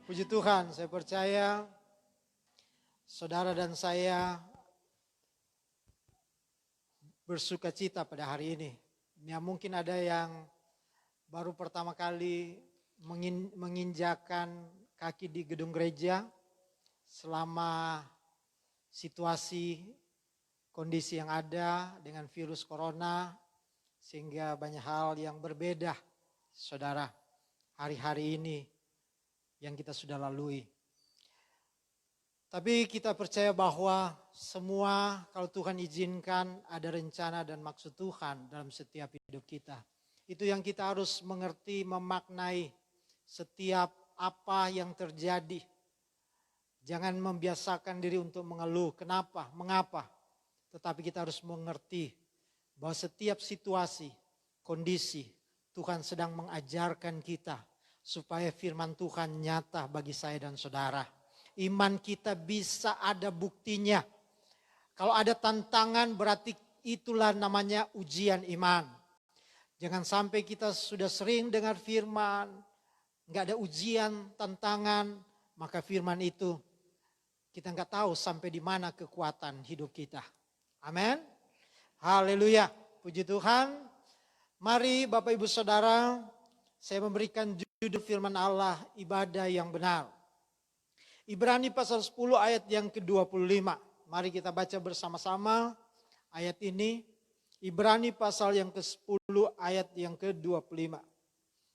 Puji Tuhan, saya percaya saudara dan saya bersuka cita pada hari ini. Ya, mungkin ada yang baru pertama kali menginjakan kaki di gedung gereja selama situasi kondisi yang ada dengan virus corona, sehingga banyak hal yang berbeda, saudara, hari-hari ini yang kita sudah lalui. Tapi kita percaya bahwa semua kalau Tuhan izinkan ada rencana dan maksud Tuhan dalam setiap hidup kita. Itu yang kita harus mengerti, memaknai setiap apa yang terjadi. Jangan membiasakan diri untuk mengeluh, kenapa, mengapa. Tetapi kita harus mengerti bahwa setiap situasi, kondisi, Tuhan sedang mengajarkan kita supaya firman Tuhan nyata bagi saya dan saudara. Iman kita bisa ada buktinya. Kalau ada tantangan berarti itulah namanya ujian iman. Jangan sampai kita sudah sering dengar firman, nggak ada ujian, tantangan, maka firman itu kita nggak tahu sampai di mana kekuatan hidup kita. Amin. Haleluya. Puji Tuhan. Mari Bapak Ibu Saudara, saya memberikan judul firman Allah, ibadah yang benar. Ibrani pasal 10 ayat yang ke-25. Mari kita baca bersama-sama ayat ini. Ibrani pasal yang ke-10 ayat yang ke-25.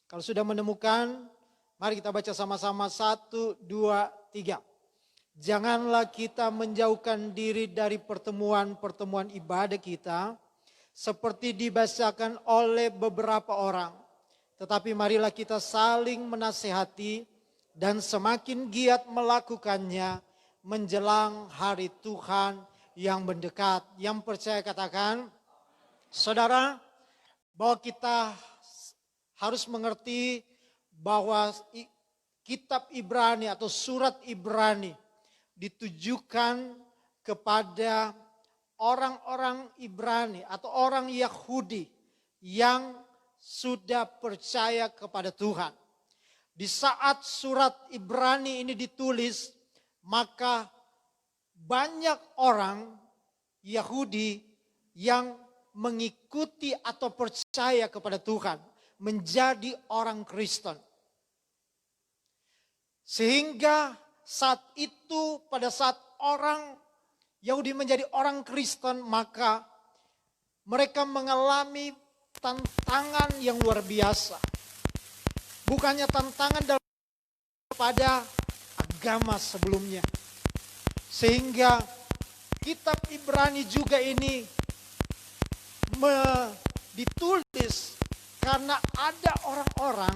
Kalau sudah menemukan, mari kita baca sama-sama 1, 2, 3. Janganlah kita menjauhkan diri dari pertemuan-pertemuan ibadah kita seperti dibacakan oleh beberapa orang. Tetapi marilah kita saling menasehati dan semakin giat melakukannya menjelang hari Tuhan yang mendekat. Yang percaya katakan, saudara, bahwa kita harus mengerti bahwa kitab Ibrani atau surat Ibrani ditujukan kepada orang-orang Ibrani atau orang Yahudi yang sudah percaya kepada Tuhan. Di saat surat Ibrani ini ditulis, maka banyak orang Yahudi yang mengikuti atau percaya kepada Tuhan, menjadi orang Kristen. Sehingga saat itu, pada saat orang Yahudi menjadi orang Kristen, maka mereka mengalami tantangan yang luar biasa. Bukannya tantangan dalam pada agama sebelumnya. Sehingga kitab Ibrani juga ini ditulis karena ada orang-orang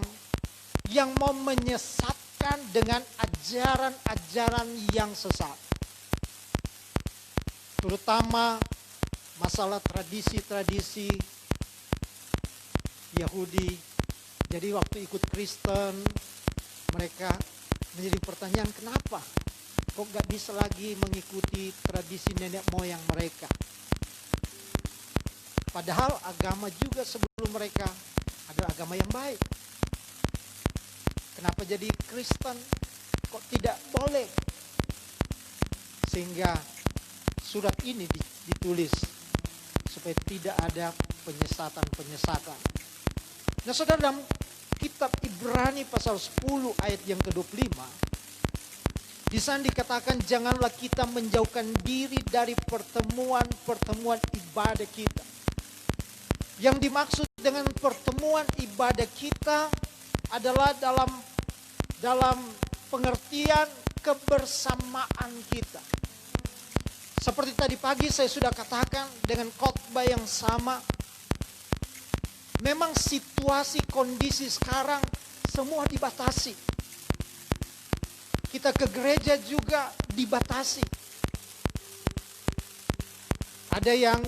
yang mau menyesatkan dengan ajaran-ajaran yang sesat. Terutama masalah tradisi-tradisi Yahudi. Jadi waktu ikut Kristen, mereka menjadi pertanyaan, kenapa kok gak bisa lagi mengikuti tradisi nenek moyang mereka. Padahal agama juga sebelum mereka adalah agama yang baik. Kenapa jadi Kristen kok tidak boleh? Sehingga surat ini ditulis supaya tidak ada penyesatan-penyesatan. Nah, saudara, dalam kitab Ibrani pasal 10 ayat yang ke-25, di sana dikatakan janganlah kita menjauhkan diri dari pertemuan-pertemuan ibadah kita. Yang dimaksud dengan pertemuan ibadah kita adalah dalam pengertian kebersamaan kita. Seperti tadi pagi saya sudah katakan dengan khotbah yang sama. Memang situasi kondisi sekarang semua dibatasi. Kita ke gereja juga dibatasi. Ada yang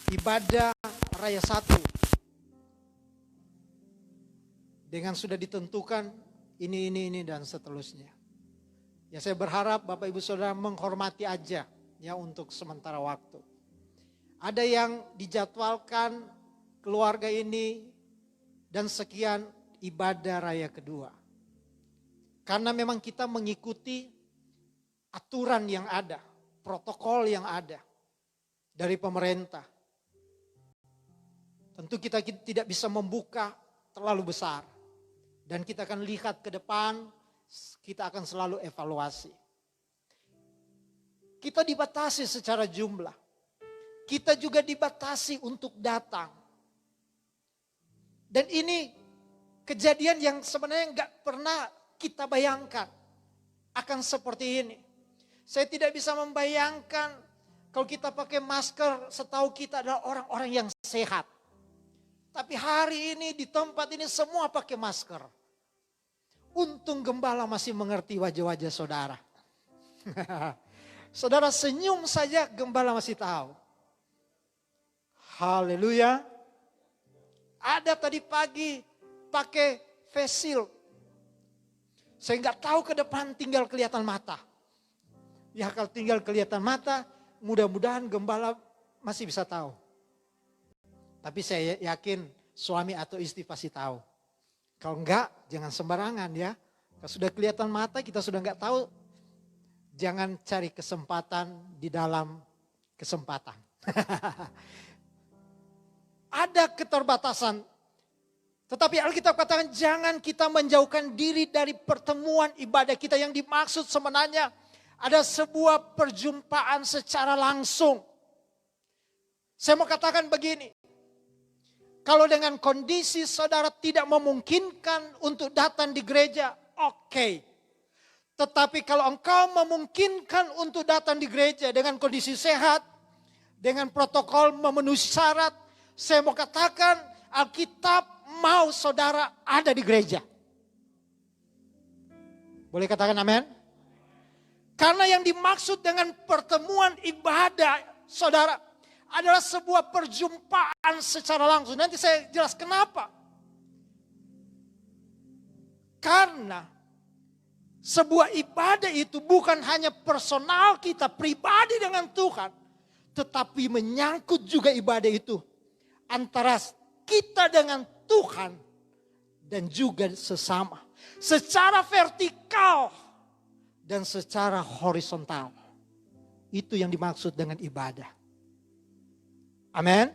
ibadah raya 1. Dengan sudah ditentukan ini dan seterusnya. Ya, saya berharap Bapak Ibu Saudara menghormati aja ya untuk sementara waktu. Ada yang dijadwalkan keluarga ini dan sekian ibadah raya kedua. Karena memang kita mengikuti aturan yang ada, protokol yang ada dari pemerintah. Tentu kita tidak bisa membuka terlalu besar. Dan kita akan lihat ke depan, kita akan selalu evaluasi. Kita dibatasi secara jumlah. Kita juga dibatasi untuk datang. Dan ini kejadian yang sebenarnya nggak pernah kita bayangkan akan seperti ini. Saya tidak bisa membayangkan kalau kita pakai masker, setahu kita adalah orang-orang yang sehat. Tapi hari ini di tempat ini semua pakai masker. Untung gembala masih mengerti wajah-wajah saudara. Saudara senyum saja gembala masih tahu. Haleluya. Ada tadi pagi pakai face shield. Saya nggak tahu ke depan, tinggal kelihatan mata. Ya kalau tinggal kelihatan mata, mudah-mudahan gembala masih bisa tahu. Tapi saya yakin suami atau istri pasti tahu. Kalau enggak, jangan sembarangan ya. Kalau sudah kelihatan mata, kita sudah enggak tahu. Jangan cari kesempatan di dalam kesempatan. Ada keterbatasan. Tetapi Alkitab katakan jangan kita menjauhkan diri dari pertemuan ibadah kita. Yang dimaksud sebenarnya ada sebuah perjumpaan secara langsung. Saya mau katakan begini. Kalau dengan kondisi saudara tidak memungkinkan untuk datang di gereja, oke. Tetapi kalau engkau memungkinkan untuk datang di gereja dengan kondisi sehat, dengan protokol memenuhi syarat, saya mau katakan Alkitab mau saudara ada di gereja. Boleh katakan amin? Karena yang dimaksud dengan pertemuan ibadah saudara adalah sebuah perjumpaan secara langsung. Nanti saya jelas kenapa. Karena sebuah ibadah itu bukan hanya personal kita pribadi dengan Tuhan. Tetapi menyangkut juga ibadah itu antara kita dengan Tuhan dan juga sesama. Secara vertikal dan secara horizontal. Itu yang dimaksud dengan ibadah. Amin.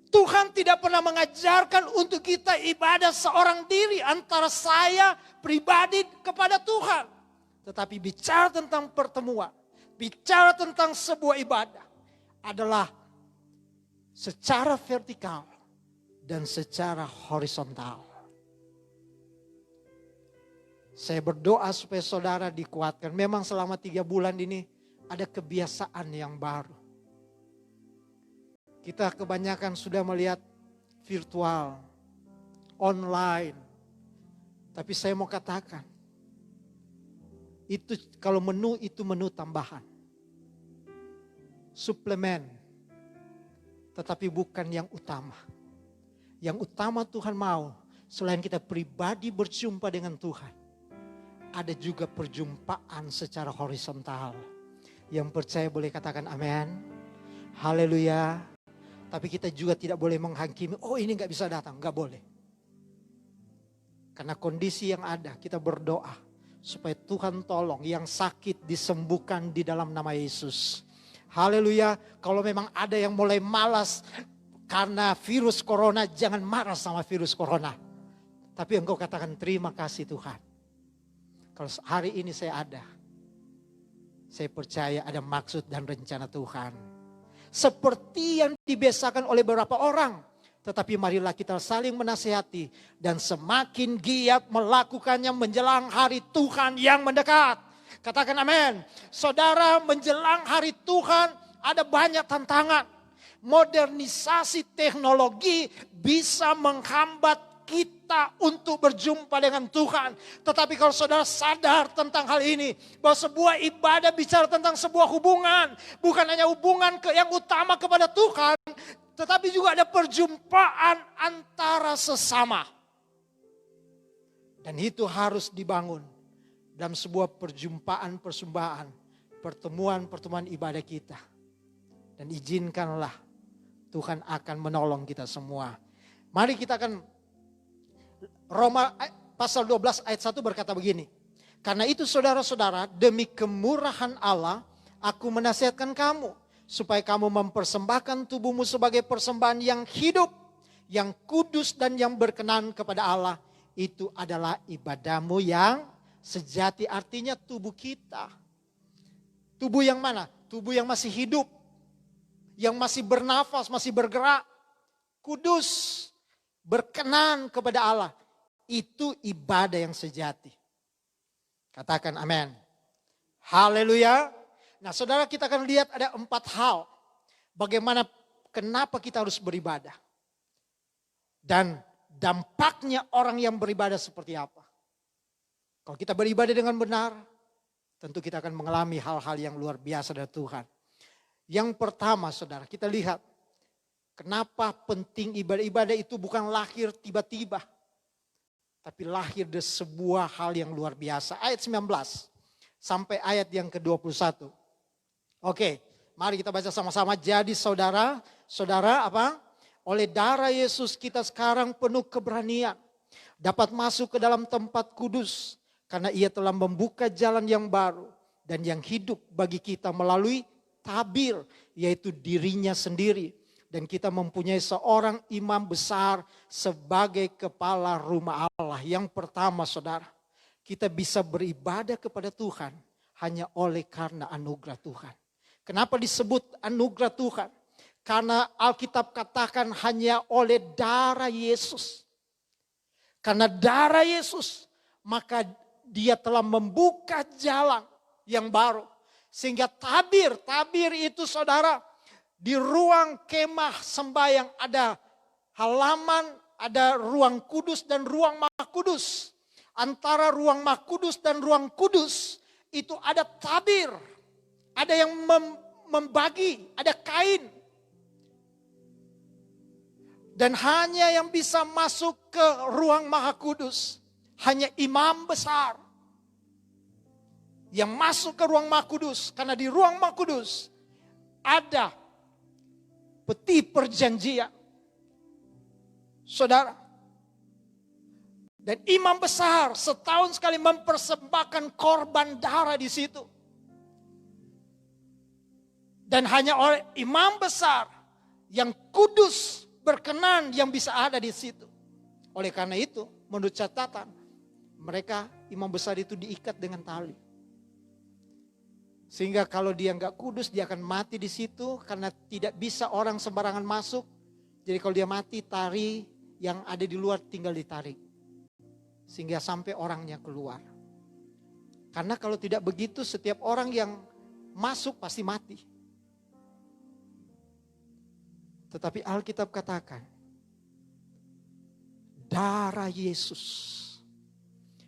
Tuhan tidak pernah mengajarkan untuk kita ibadah seorang diri antara saya pribadi kepada Tuhan. Tetapi bicara tentang pertemuan, bicara tentang sebuah ibadah adalah secara vertikal dan secara horizontal. Saya berdoa supaya saudara dikuatkan. Memang selama 3 bulan ini ada kebiasaan yang baru. Kita kebanyakan sudah melihat virtual, online. Tapi saya mau katakan, itu kalau menu itu menu tambahan. Suplemen. Tetapi bukan yang utama. Yang utama Tuhan mau, selain kita pribadi berjumpa dengan Tuhan, ada juga perjumpaan secara horizontal. Yang percaya boleh katakan amin. Haleluya. Tapi kita juga tidak boleh menghakimi, oh ini gak bisa datang, gak boleh. Karena kondisi yang ada, kita berdoa supaya Tuhan tolong yang sakit disembuhkan di dalam nama Yesus. Haleluya, kalau memang ada yang mulai malas karena virus corona, jangan marah sama virus corona. Tapi engkau katakan terima kasih Tuhan. Kalau hari ini saya ada, saya percaya ada maksud dan rencana Tuhan. Seperti yang dibiasakan oleh beberapa orang. Tetapi marilah kita saling menasihati. Dan semakin giat melakukannya menjelang hari Tuhan yang mendekat. Katakan amin. Saudara, menjelang hari Tuhan ada banyak tantangan. Modernisasi teknologi bisa menghambat kita untuk berjumpa dengan Tuhan. Tetapi kalau saudara sadar tentang hal ini, bahwa sebuah ibadah bicara tentang sebuah hubungan. Bukan hanya hubungan yang utama kepada Tuhan, tetapi juga ada perjumpaan antara sesama. Dan itu harus dibangun dalam sebuah perjumpaan persembahan, pertemuan pasca kita. Dan izinkanlah Tuhan akan menolong kita semua. Mari kita akan pasal 12 ayat 1 berkata begini. Karena itu saudara-saudara, demi kemurahan Allah, aku menasihatkan kamu, supaya kamu mempersembahkan tubuhmu sebagai persembahan yang hidup, yang kudus dan yang berkenan kepada Allah. Itu adalah ibadahmu yang sejati, artinya tubuh kita. Tubuh yang mana? Tubuh yang masih hidup, yang masih bernafas, masih bergerak, kudus, berkenan kepada Allah. Itu ibadah yang sejati. Katakan amin. Haleluya. Nah saudara, kita akan lihat ada 4 hal. Bagaimana, kenapa kita harus beribadah. Dan dampaknya orang yang beribadah seperti apa. Kalau kita beribadah dengan benar, tentu kita akan mengalami hal-hal yang luar biasa dari Tuhan. Yang pertama saudara, kita lihat. Kenapa penting ibadah-ibadah itu bukan lahir tiba-tiba. Tapi lahir dari sebuah hal yang luar biasa. Ayat 19 sampai ayat yang ke-21. Oke, mari kita baca sama-sama. Jadi saudara apa? Oleh darah Yesus kita sekarang penuh keberanian. Dapat masuk ke dalam tempat kudus. Karena ia telah membuka jalan yang baru. Dan yang hidup bagi kita melalui tabir. Yaitu dirinya sendiri. Dan kita mempunyai seorang imam besar sebagai kepala rumah Allah. Yang pertama saudara, kita bisa beribadah kepada Tuhan hanya oleh karena anugerah Tuhan. Kenapa disebut anugerah Tuhan? Karena Alkitab katakan hanya oleh darah Yesus. Karena darah Yesus, maka dia telah membuka jalan yang baru. Sehingga tabir itu saudara, di ruang kemah sembahyang ada halaman, ada ruang kudus dan ruang maha kudus. Antara ruang maha kudus dan ruang kudus itu ada tabir. Ada yang membagi, ada kain. Dan hanya yang bisa masuk ke ruang maha kudus, hanya imam besar. Yang masuk ke ruang maha kudus, karena di ruang maha kudus ada peti perjanjian. Saudara. Dan imam besar setahun sekali mempersembahkan korban darah di situ. Dan hanya oleh imam besar yang kudus berkenan yang bisa ada di situ. Oleh karena itu, menurut catatan, mereka imam besar itu diikat dengan tali. Sehingga kalau dia nggak kudus, dia akan mati di situ karena tidak bisa orang sembarangan masuk. Jadi kalau dia mati, tali yang ada di luar tinggal ditarik. Sehingga sampai orangnya keluar. Karena kalau tidak begitu, setiap orang yang masuk pasti mati. Tetapi Alkitab katakan, darah Yesus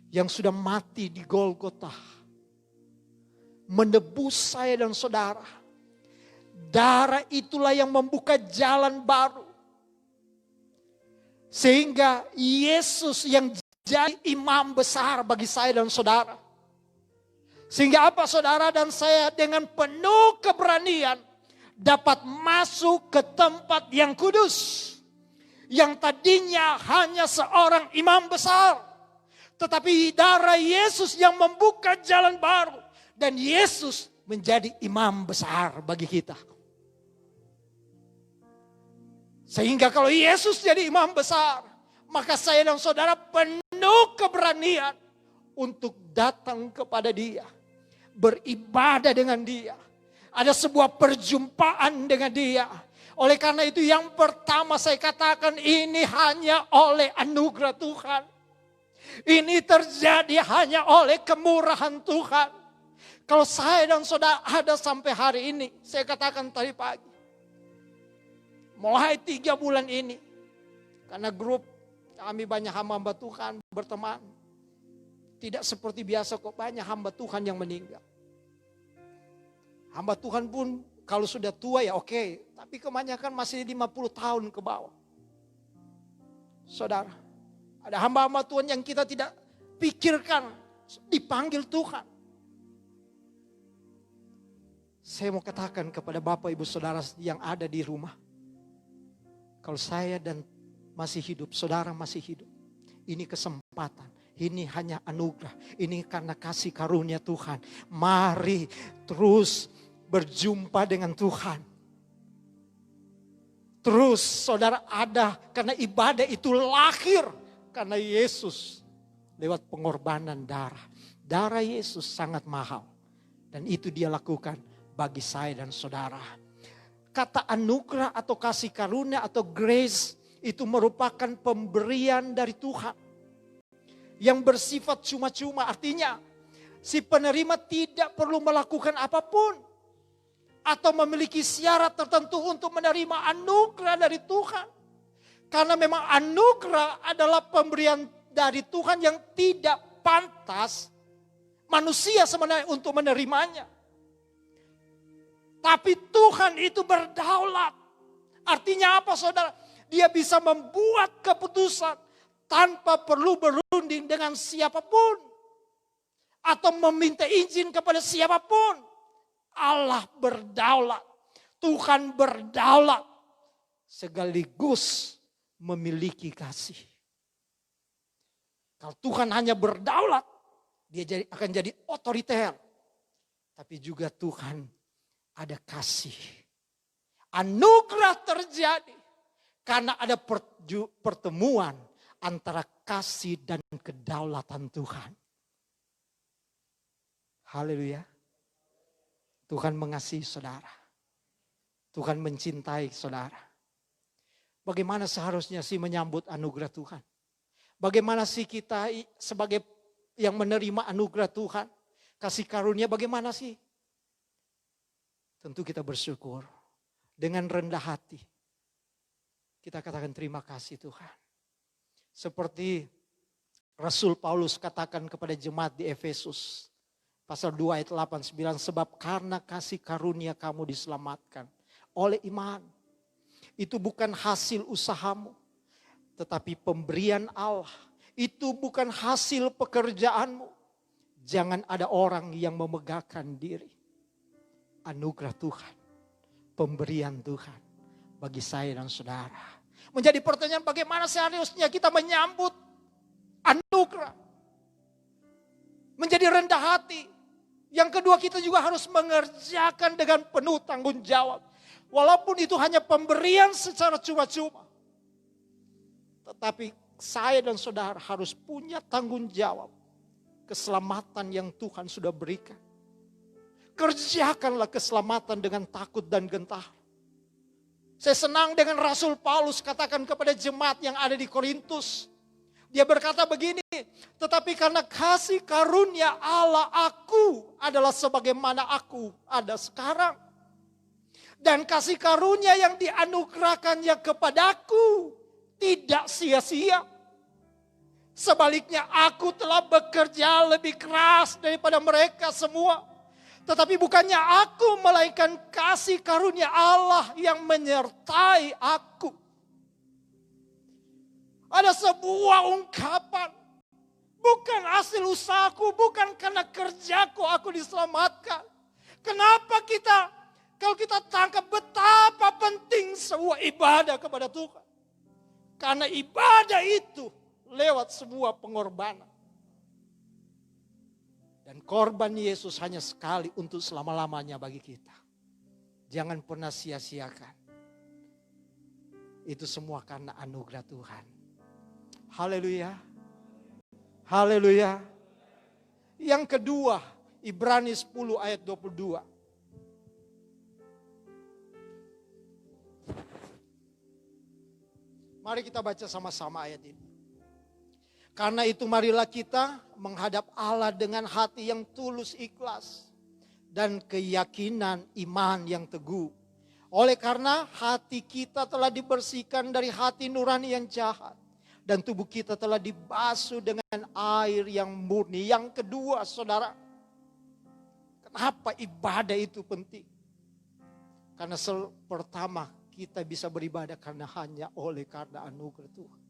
yang sudah mati di Golgota menebus saya dan saudara. Darah itulah yang membuka jalan baru. Sehingga Yesus yang jadi imam besar bagi saya dan saudara. Sehingga apa saudara dan saya dengan penuh keberanian dapat masuk ke tempat yang kudus. Yang tadinya hanya seorang imam besar. Tetapi darah Yesus yang membuka jalan baru. Dan Yesus menjadi imam besar bagi kita. Sehingga kalau Yesus jadi imam besar, maka saya dan saudara penuh keberanian untuk datang kepada Dia. Beribadah dengan Dia. Ada sebuah perjumpaan dengan Dia. Oleh karena itu yang pertama saya katakan ini hanya oleh anugerah Tuhan. Ini terjadi hanya oleh kemurahan Tuhan. Kalau saya dan saudara ada sampai hari ini, saya katakan tadi pagi. Mulai 3 bulan ini, karena grup kami banyak hamba Tuhan berteman. Tidak seperti biasa kok, banyak hamba Tuhan yang meninggal. Hamba Tuhan pun kalau sudah tua ya oke, tapi kebanyakan masih 50 tahun ke bawah. Saudara, ada hamba-hamba Tuhan yang kita tidak pikirkan dipanggil Tuhan. Saya mau katakan kepada Bapak Ibu Saudara yang ada di rumah. Kalau saya dan masih hidup, saudara masih hidup. Ini kesempatan. Ini hanya anugerah. Ini karena kasih karunia Tuhan. Mari terus berjumpa dengan Tuhan. Terus saudara ada karena ibadah itu lahir. Karena Yesus lewat pengorbanan darah. Darah Yesus sangat mahal. Dan itu dia lakukan bagi saya dan saudara. Kata anugerah atau kasih karunia atau grace itu merupakan pemberian dari Tuhan. Yang bersifat cuma-cuma, artinya si penerima tidak perlu melakukan apapun. Atau memiliki syarat tertentu untuk menerima anugerah dari Tuhan. Karena memang anugerah adalah pemberian dari Tuhan yang tidak pantas manusia sebenarnya untuk menerimanya. Tapi Tuhan itu berdaulat. Artinya apa saudara? Dia bisa membuat keputusan tanpa perlu berunding dengan siapapun. Atau meminta izin kepada siapapun. Allah berdaulat. Tuhan berdaulat. Sekaligus memiliki kasih. Kalau Tuhan hanya berdaulat, dia akan jadi otoriter. Tapi juga Tuhan ada kasih. Anugerah terjadi karena ada pertemuan antara kasih dan kedaulatan Tuhan. Haleluya. Tuhan mengasihi saudara. Tuhan mencintai saudara. Bagaimana seharusnya sih menyambut anugerah Tuhan? Bagaimana sih kita sebagai yang menerima anugerah Tuhan? Kasih karunia bagaimana sih? Tentu kita bersyukur. Dengan rendah hati. Kita katakan terima kasih Tuhan. Seperti Rasul Paulus katakan kepada jemaat di Efesus. Pasal 2 ayat 8-9. Sebab karena kasih karunia kamu diselamatkan oleh iman. Itu bukan hasil usahamu. Tetapi pemberian Allah. Itu bukan hasil pekerjaanmu. Jangan ada orang yang memegahkan diri. Anugerah Tuhan. Pemberian Tuhan. Bagi saya dan saudara. Menjadi pertanyaan bagaimana seharusnya kita menyambut anugerah. Menjadi rendah hati. Yang kedua kita juga harus mengerjakan dengan penuh tanggung jawab. Walaupun itu hanya pemberian secara cuma-cuma. Tetapi saya dan saudara harus punya tanggung jawab. Keselamatan yang Tuhan sudah berikan. Kerjakanlah keselamatan dengan takut dan gentar. Saya senang dengan Rasul Paulus katakan kepada jemaat yang ada di Korintus. Dia berkata begini, tetapi karena kasih karunia Allah aku adalah sebagaimana aku ada sekarang. Dan kasih karunia yang dianugerahkannya kepadaku tidak sia-sia. Sebaliknya aku telah bekerja lebih keras daripada mereka semua. Tetapi bukannya aku, melainkan kasih karunia Allah yang menyertai aku. Ada sebuah ungkapan. Bukan hasil usahaku, bukan karena kerjaku aku diselamatkan. Kenapa kalau kita tangkap betapa penting sebuah ibadah kepada Tuhan. Karena ibadah itu lewat sebuah pengorbanan. Dan korban Yesus hanya sekali untuk selama-lamanya bagi kita. Jangan pernah sia-siakan. Itu semua karena anugerah Tuhan. Haleluya. Haleluya. Yang kedua, Ibrani 10 ayat 22. Mari kita baca sama-sama ayat ini. Karena itu marilah kita menghadap Allah dengan hati yang tulus ikhlas. Dan keyakinan iman yang teguh. Oleh karena hati kita telah dibersihkan dari hati nurani yang jahat. Dan tubuh kita telah dibasuh dengan air yang murni. Yang kedua saudara. Kenapa ibadah itu penting? Karena pertama kita bisa beribadah karena hanya karena anugerah Tuhan.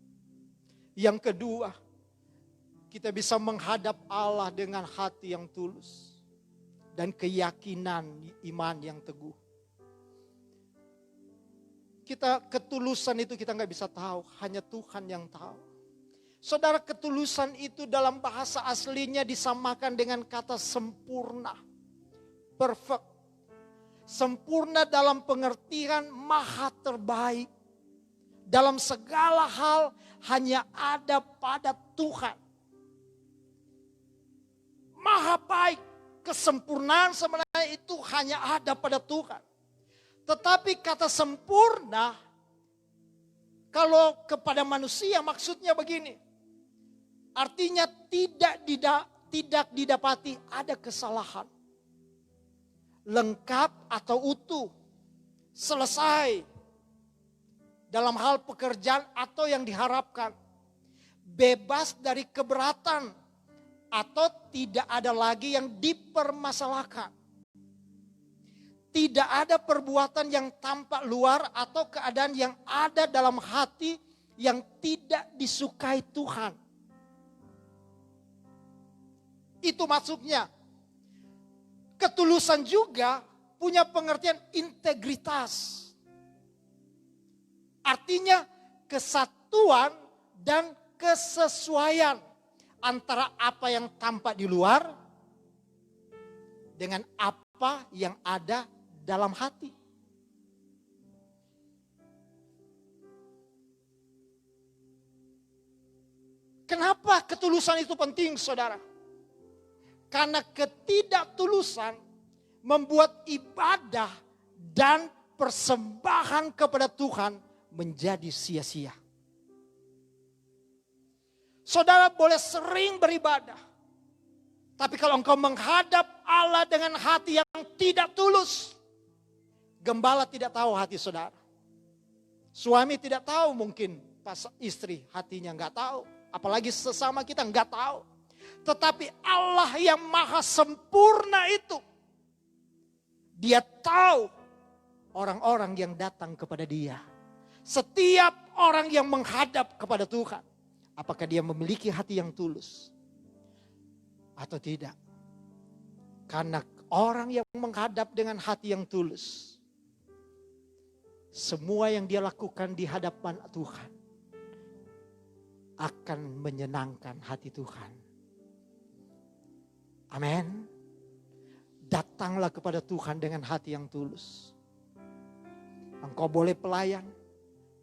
Yang kedua. Kita bisa menghadap Allah dengan hati yang tulus. Dan keyakinan iman yang teguh. Ketulusan itu kita gak bisa tahu. Hanya Tuhan yang tahu. Saudara, ketulusan itu dalam bahasa aslinya disamakan dengan kata sempurna. Perfect. Sempurna dalam pengertian maha terbaik. Dalam segala hal hanya ada pada Tuhan. Maha baik. Kesempurnaan sebenarnya itu hanya ada pada Tuhan. Tetapi kata sempurna, kalau kepada manusia maksudnya begini. Artinya tidak didapati ada kesalahan. Lengkap atau utuh. Selesai. Dalam hal pekerjaan atau yang diharapkan. Bebas dari keberatan. Atau tidak ada lagi yang dipermasalahkan. Tidak ada perbuatan yang tampak luar atau keadaan yang ada dalam hati yang tidak disukai Tuhan. Itu maksudnya. Ketulusan juga punya pengertian integritas. Artinya kesatuan dan kesesuaian antara apa yang tampak di luar dengan apa yang ada dalam hati. Kenapa ketulusan itu penting, saudara? Karena ketidaktulusan membuat ibadah dan persembahan kepada Tuhan menjadi sia-sia. Saudara boleh sering beribadah. Tapi kalau engkau menghadap Allah dengan hati yang tidak tulus. Gembala tidak tahu hati saudara. Suami tidak tahu mungkin pas istri hatinya nggak tahu. Apalagi sesama kita nggak tahu. Tetapi Allah yang maha sempurna itu. Dia tahu orang-orang yang datang kepada dia. Setiap orang yang menghadap kepada Tuhan. Apakah dia memiliki hati yang tulus? Atau tidak? Karena orang yang menghadap dengan hati yang tulus. Semua yang dia lakukan di hadapan Tuhan. Akan menyenangkan hati Tuhan. Amin. Datanglah kepada Tuhan dengan hati yang tulus. Engkau boleh pelayan.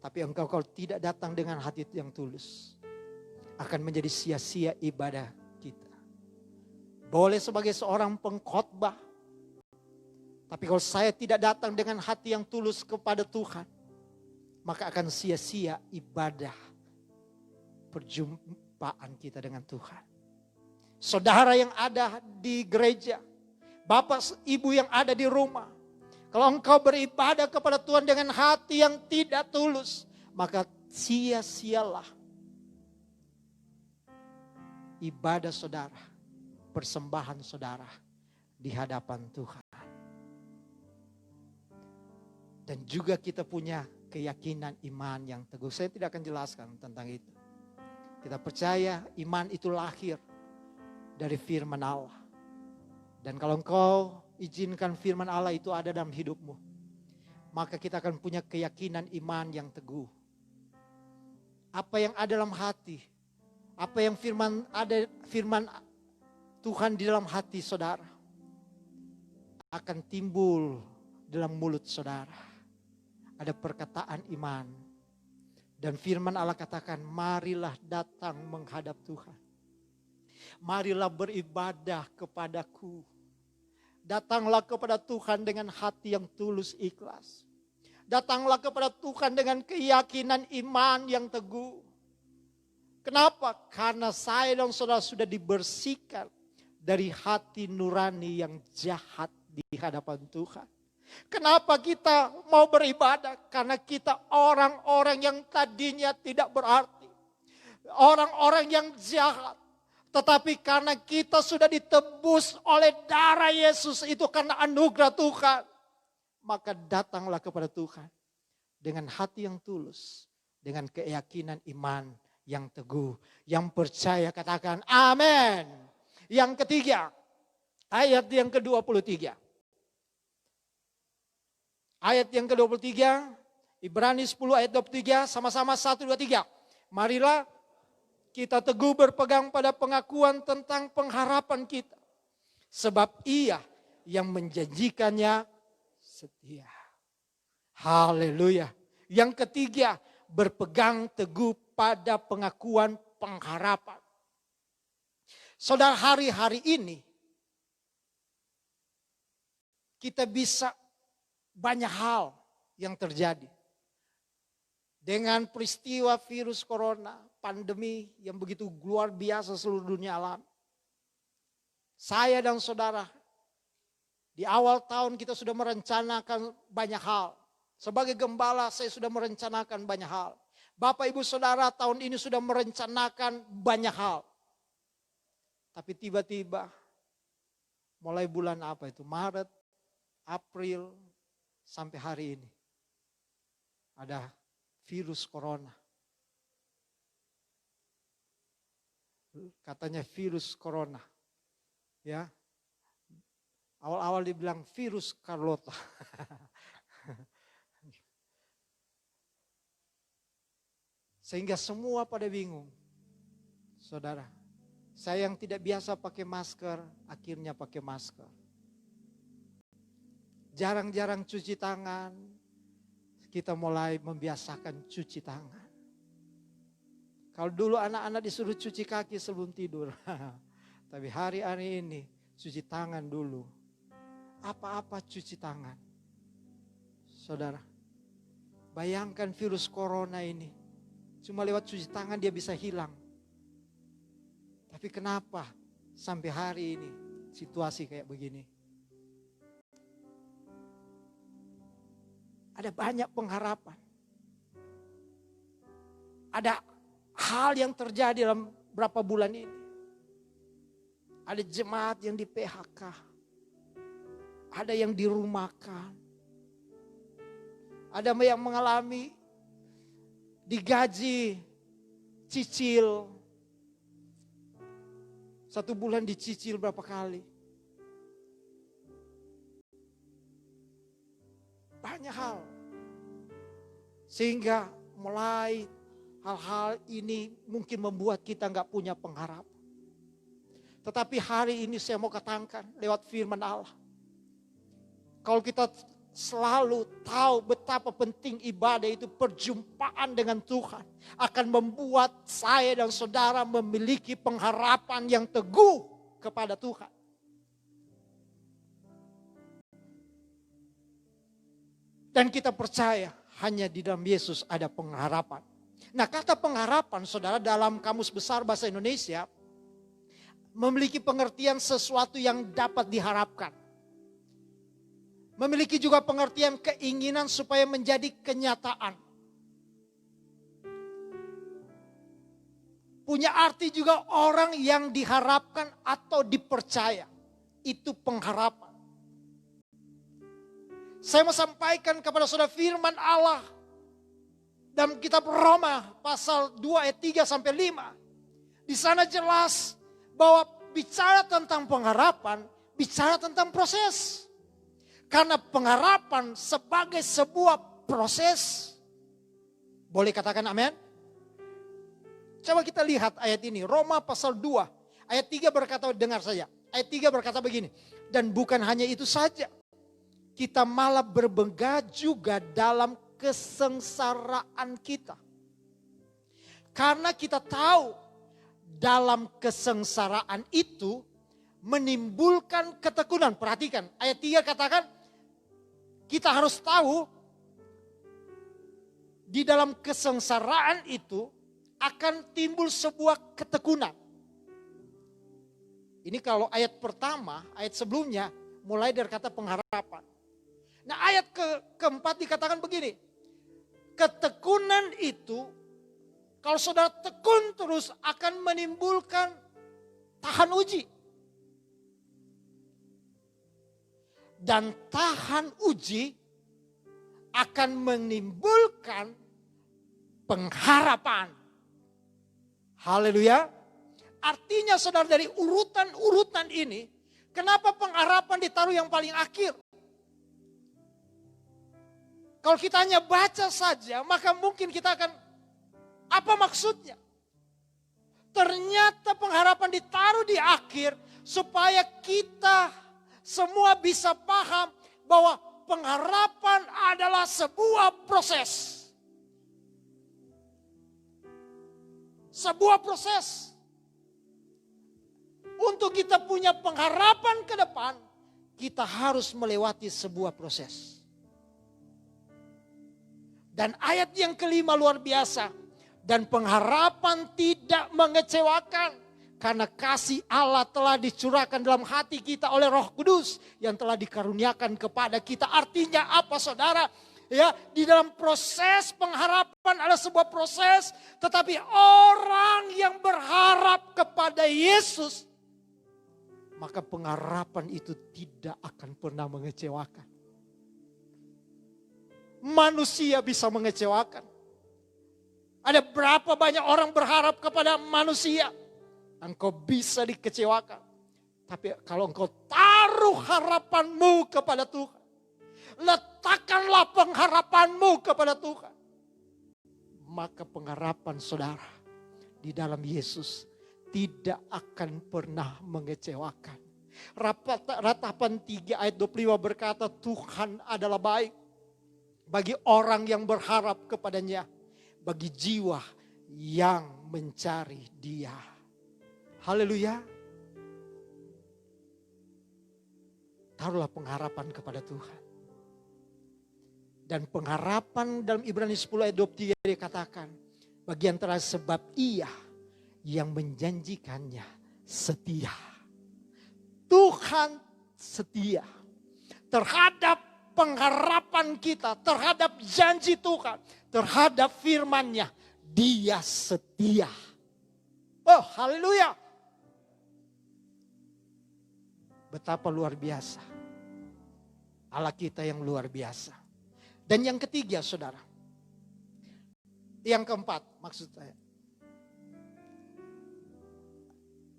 Tapi engkau kalau tidak datang dengan hati yang tulus. Akan menjadi sia-sia ibadah kita. Boleh sebagai seorang pengkhotbah. Tapi kalau saya tidak datang dengan hati yang tulus kepada Tuhan. Maka akan sia-sia ibadah. Perjumpaan kita dengan Tuhan. Saudara yang ada di gereja. Bapak ibu yang ada di rumah. Kalau engkau beribadah kepada Tuhan dengan hati yang tidak tulus. Maka sia-sialah ibadah saudara. Persembahan saudara di hadapan Tuhan. Dan juga kita punya keyakinan iman yang teguh. Saya tidak akan jelaskan tentang itu. Kita percaya iman itu lahir dari firman Allah. Dan kalau engkau izinkan firman Allah itu ada dalam hidupmu. Maka kita akan punya keyakinan iman yang teguh. Apa yang ada dalam hati. Apa yang firman Tuhan di dalam hati saudara. Akan timbul dalam mulut saudara. Ada perkataan iman. Dan firman Allah katakan marilah datang menghadap Tuhan. Marilah beribadah kepadaku. Datanglah kepada Tuhan dengan hati yang tulus ikhlas. Datanglah kepada Tuhan dengan keyakinan iman yang teguh. Kenapa? Karena saya dan saudara sudah dibersihkan dari hati nurani yang jahat di hadapan Tuhan. Kenapa kita mau beribadah? Karena kita orang-orang yang tadinya tidak berarti. Orang-orang yang jahat. Tetapi karena kita sudah ditebus oleh darah Yesus itu karena anugerah Tuhan. Maka datanglah kepada Tuhan. Dengan hati yang tulus. Dengan keyakinan iman yang teguh. Yang percaya katakan amin. Yang ketiga. Ayat yang ke-23. Ayat yang ke-23. Ibrani 10 ayat 23. Sama-sama 1, 2, 3. Marilah Kita teguh berpegang pada pengakuan tentang pengharapan kita. Sebab Ia yang menjanjikannya setia. Haleluya. Yang ketiga, berpegang teguh pada pengakuan pengharapan. Saudara, hari-hari ini kita bisa banyak hal yang terjadi. Dengan peristiwa virus corona, pandemi yang begitu luar biasa seluruh dunia alami. Saya dan saudara, di awal tahun kita sudah merencanakan banyak hal. Sebagai gembala saya sudah merencanakan banyak hal. Bapak Ibu Saudara tahun ini sudah merencanakan banyak hal. Tapi tiba-tiba mulai bulan apa itu? Maret, April, sampai hari ini. Ada virus corona. Katanya virus corona. Ya. Awal-awal dibilang virus Carlota. Sehingga semua pada bingung. Saudara, saya yang tidak biasa pakai masker, akhirnya pakai masker. Jarang-jarang cuci tangan, kita mulai membiasakan cuci tangan. Kalau dulu anak-anak disuruh cuci kaki sebelum tidur. Tapi hari-hari ini cuci tangan dulu. Apa-apa cuci tangan. Saudara, bayangkan virus corona ini. Cuma lewat cuci tangan dia bisa hilang. Tapi kenapa sampai hari ini situasi kayak begini? Ada banyak pengharapan. Ada hal yang terjadi dalam berapa bulan ini. Ada jemaat yang di PHK. Ada yang dirumahkan. Ada yang mengalami digaji, cicil. 1 bulan dicicil berapa kali. Banyak hal. Sehingga mulai hal-hal ini mungkin membuat kita gak punya pengharapan. Tetapi hari ini saya mau katakan lewat firman Allah. Kalau kita selalu tahu betapa penting ibadah itu, perjumpaan dengan Tuhan akan membuat saya dan saudara memiliki pengharapan yang teguh kepada Tuhan. Dan kita percaya hanya di dalam Yesus ada pengharapan. Nah, kata pengharapan saudara dalam Kamus Besar Bahasa Indonesia memiliki pengertian sesuatu yang dapat diharapkan. Memiliki juga pengertian keinginan supaya menjadi kenyataan. Punya arti juga orang yang diharapkan atau dipercaya. Itu pengharapan. Saya mau sampaikan kepada saudara firman Allah. Dalam kitab Roma pasal 2 ayat 3 sampai 5. Di sana jelas bahwa bicara tentang pengharapan, bicara tentang proses. Karena pengharapan sebagai sebuah proses. Boleh katakan amin? Coba kita lihat ayat ini. Roma pasal 2. Ayat 3 berkata, dengar saja. Ayat 3 berkata begini. Dan bukan hanya itu saja. Kita malah berbangga juga dalam kesengsaraan kita. Karena kita tahu dalam kesengsaraan itu menimbulkan ketekunan. Perhatikan ayat 3 katakan kita harus tahu di dalam kesengsaraan itu akan timbul sebuah ketekunan. Ini kalau ayat pertama, ayat sebelumnya mulai dari kata pengharapan. Nah ayat keempat dikatakan begini. Ketekunan itu kalau saudara tekun terus akan menimbulkan tahan uji. Dan tahan uji akan menimbulkan pengharapan. Haleluya. Artinya saudara dari urutan-urutan ini, kenapa pengharapan ditaruh yang paling akhir? Kalau kita hanya baca saja, maka mungkin kita akan, apa maksudnya? Ternyata pengharapan ditaruh di akhir supaya kita semua bisa paham bahwa pengharapan adalah sebuah proses. Sebuah proses. Untuk kita punya pengharapan ke depan, kita harus melewati sebuah proses. Dan ayat yang kelima luar biasa. Dan pengharapan tidak mengecewakan. Karena kasih Allah telah dicurahkan dalam hati kita oleh Roh Kudus. Yang telah dikaruniakan kepada kita. Artinya apa saudara? Ya, di dalam proses pengharapan ada sebuah proses. Tetapi orang yang berharap kepada Yesus. Maka pengharapan itu tidak akan pernah mengecewakan. Manusia bisa mengecewakan. Ada berapa banyak orang berharap kepada manusia. Engkau bisa dikecewakan. Tapi kalau engkau taruh harapanmu kepada Tuhan. Letakkanlah pengharapanmu kepada Tuhan. Maka pengharapan saudara di dalam Yesus tidak akan pernah mengecewakan. Ratapan 3 ayat 25 berkata Tuhan adalah baik. Bagi orang yang berharap kepadanya. Bagi jiwa yang mencari Dia. Haleluya. Taruhlah pengharapan kepada Tuhan. Dan pengharapan dalam Ibrani 10 ayat 23 dikatakan. Bagi antara sebab Ia yang menjanjikannya setia. Tuhan setia terhadap pengharapan kita, terhadap janji Tuhan, terhadap firman-Nya. Dia setia. Oh, haleluya. Betapa luar biasa. Allah kita yang luar biasa. Dan yang ketiga saudara. Yang keempat maksud saya.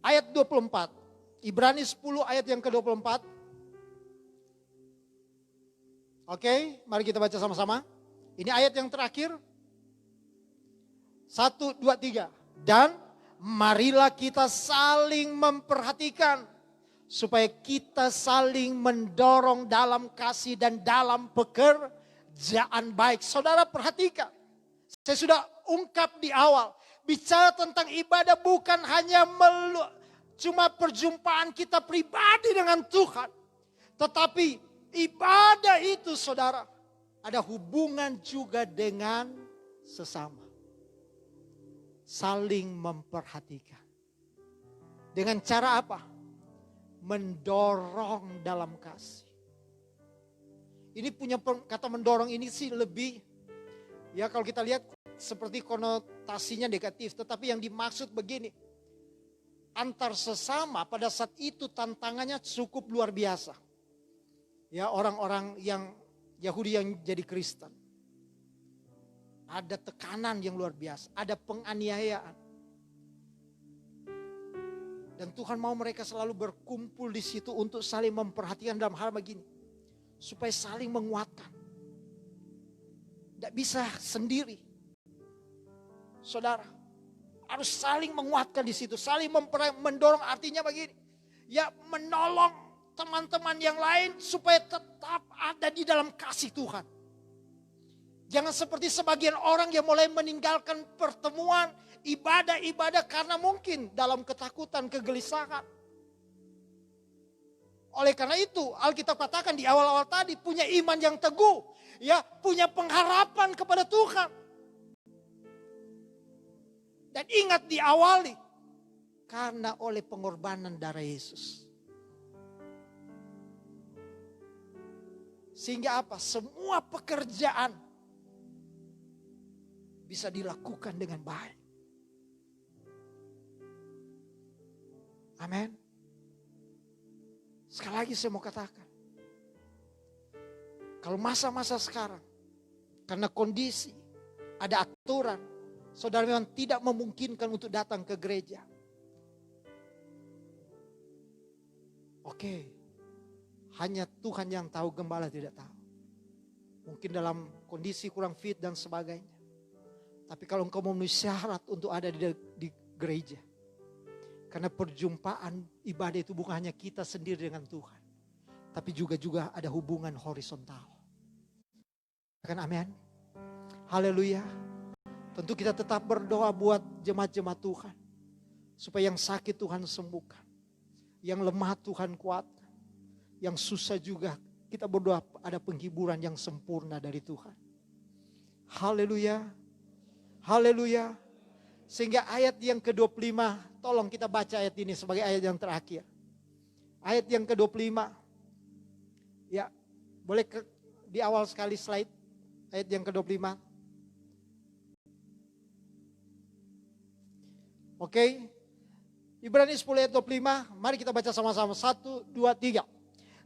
Ayat 24. Ibrani 10 ayat yang ke-24. Oke, mari kita baca sama-sama. Ini ayat yang terakhir. 1, 2, 3. Dan marilah kita saling memperhatikan. Supaya kita saling mendorong dalam kasih dan dalam pekerjaan baik. Saudara perhatikan. Saya sudah ungkap di awal. Bicara tentang ibadah bukan hanya cuma perjumpaan kita pribadi dengan Tuhan. Tetapi ibadah itu saudara, ada hubungan juga dengan sesama. Saling memperhatikan. Dengan cara apa? Mendorong dalam kasih. Ini punya kata mendorong ini sih lebih, ya kalau kita lihat seperti konotasinya negatif. Tetapi yang dimaksud begini. Antar sesama pada saat itu tantangannya cukup luar biasa. Ya orang-orang yang Yahudi yang jadi Kristen. Ada tekanan yang luar biasa. Ada penganiayaan. Dan Tuhan mau mereka selalu berkumpul di situ untuk saling memperhatikan dalam hal begini. Supaya saling menguatkan. Tidak bisa sendiri. Saudara. Harus saling menguatkan di situ. Saling mendorong artinya begini. Ya menolong teman-teman yang lain supaya tetap ada di dalam kasih Tuhan. Jangan seperti sebagian orang yang mulai meninggalkan pertemuan, ibadah-ibadah karena mungkin dalam ketakutan, kegelisahan. Oleh karena itu, Alkitab katakan di awal-awal tadi punya iman yang teguh, ya, punya pengharapan kepada Tuhan. Dan ingat diawali karena oleh pengorbanan darah Yesus. Sehingga apa? Semua pekerjaan bisa dilakukan dengan baik. Amin. Sekali lagi saya mau katakan. Kalau masa-masa sekarang, karena kondisi, ada aturan, saudara memang tidak memungkinkan untuk datang ke gereja. Oke. Hanya Tuhan yang tahu, gembala tidak tahu. Mungkin dalam kondisi kurang fit dan sebagainya. Tapi kalau engkau memenuhi syarat untuk ada di gereja, Karena perjumpaan ibadah itu bukan hanya kita sendiri dengan Tuhan. Tapi juga ada hubungan horizontal. Kan amin. Haleluya. Tentu kita tetap berdoa buat jemaat-jemaat Tuhan. Supaya yang sakit Tuhan sembuhkan. Yang lemah Tuhan kuatkan. Yang susah juga kita berdoa ada penghiburan yang sempurna dari Tuhan. Haleluya. Haleluya. Sehingga ayat yang ke-25, tolong kita baca ayat ini sebagai ayat yang terakhir. Ayat yang ke-25. Ya, boleh di awal sekali slide. Ayat yang ke-25. Oke. Ibrani 10 ayat 25. Mari kita baca sama-sama. 1, 2, 3.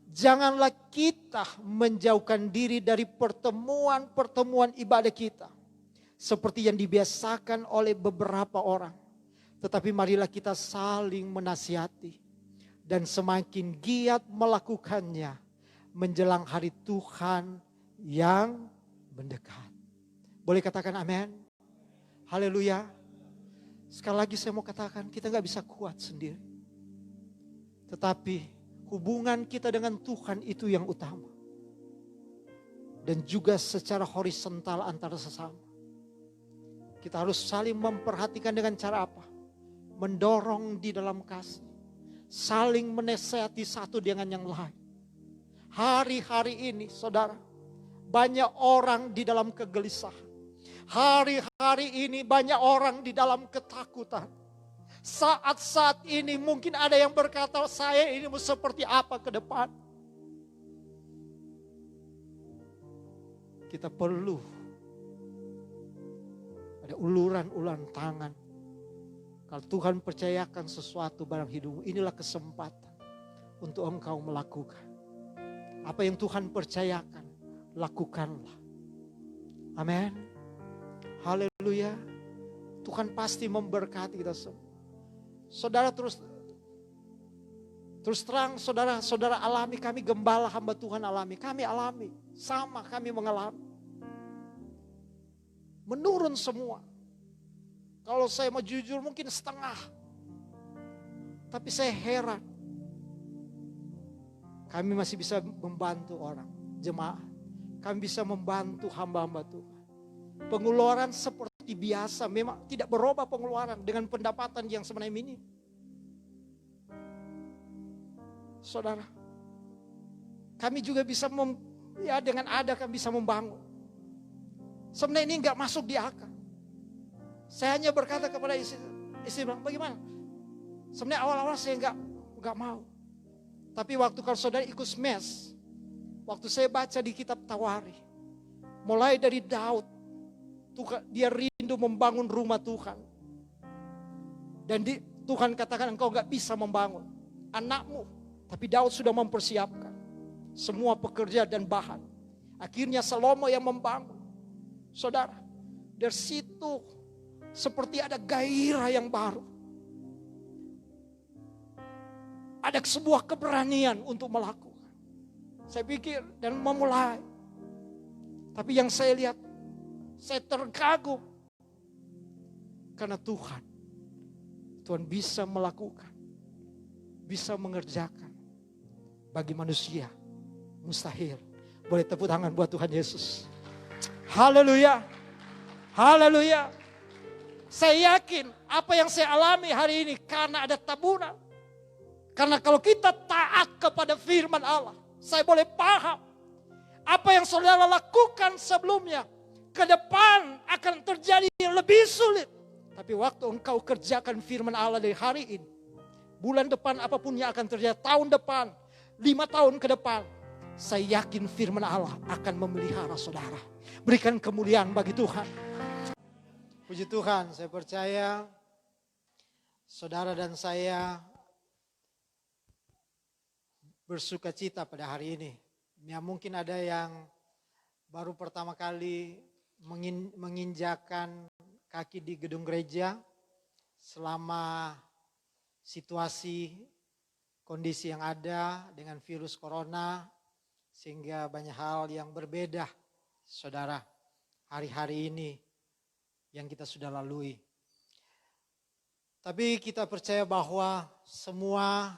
Janganlah kita menjauhkan diri dari pertemuan-pertemuan ibadah kita. Seperti yang dibiasakan oleh beberapa orang. Tetapi marilah kita saling menasihati. Dan semakin giat melakukannya. Menjelang hari Tuhan yang mendekat. Boleh katakan amin? Haleluya. Sekali lagi saya mau katakan kita gak bisa kuat sendiri. Tetapi hubungan kita dengan Tuhan itu yang utama. Dan juga secara horizontal antara sesama. Kita harus saling memperhatikan dengan cara apa? Mendorong di dalam kasih. Saling menasihati satu dengan yang lain. Hari-hari ini saudara, banyak orang di dalam kegelisahan. Hari-hari ini banyak orang di dalam ketakutan. Saat-saat ini mungkin ada yang berkata, saya ini mau seperti apa ke depan? Kita perlu ada uluran-uluran tangan. Kalau Tuhan percayakan sesuatu barang hidupmu, inilah kesempatan untuk engkau melakukan. Apa yang Tuhan percayakan, lakukanlah. Amin. Haleluya. Tuhan pasti memberkati kita semua. Saudara terus terang saudara alami, kami gembala hamba Tuhan alami. Kami alami, sama kami mengalami. Menurun semua. Kalau saya mau jujur mungkin setengah. Tapi saya heran. Kami masih bisa membantu orang, jemaat. Kami bisa membantu hamba-hamba Tuhan. Pengeluaran seperti biasa, memang tidak berubah pengeluaran dengan pendapatan yang sebenarnya minim. Saudara, kami juga bisa dengan ada kami bisa membangun. Sebenarnya ini enggak masuk di akal. Saya hanya berkata kepada istri bilang, bagaimana? Sebenarnya awal-awal saya enggak mau. Tapi waktu kalau saudara ikut mes, waktu saya baca di kitab Tawari, mulai dari Daud, dia rindu membangun rumah Tuhan. Dan Tuhan katakan engkau enggak bisa membangun anakmu. Tapi Daud sudah mempersiapkan semua pekerja dan bahan. Akhirnya Salomo yang membangun. Saudara, dari situ seperti ada gairah yang baru. Ada sebuah keberanian untuk melakukan. Saya pikir dan memulai. Tapi yang saya lihat, saya terkagum. Karena Tuhan bisa melakukan. Bisa mengerjakan. Bagi manusia, mustahil. Boleh tepuk tangan buat Tuhan Yesus. Haleluya. Haleluya. Saya yakin apa yang saya alami hari ini karena ada taburan. Karena kalau kita taat kepada firman Allah, saya boleh paham apa yang saudara lakukan sebelumnya ke depan akan terjadi lebih sulit. Tapi waktu engkau kerjakan firman Allah dari hari ini, bulan depan apapun yang akan terjadi, tahun depan, 5 tahun ke depan, saya yakin firman Allah akan memelihara saudara. Berikan kemuliaan bagi Tuhan. Puji Tuhan, saya percaya saudara dan saya bersuka cita pada hari ini. Ya mungkin ada yang baru pertama kali menginjakan kaki di gedung gereja selama situasi kondisi yang ada dengan virus corona, sehingga banyak hal yang berbeda, saudara, hari-hari ini yang kita sudah lalui. Tapi kita percaya bahwa semua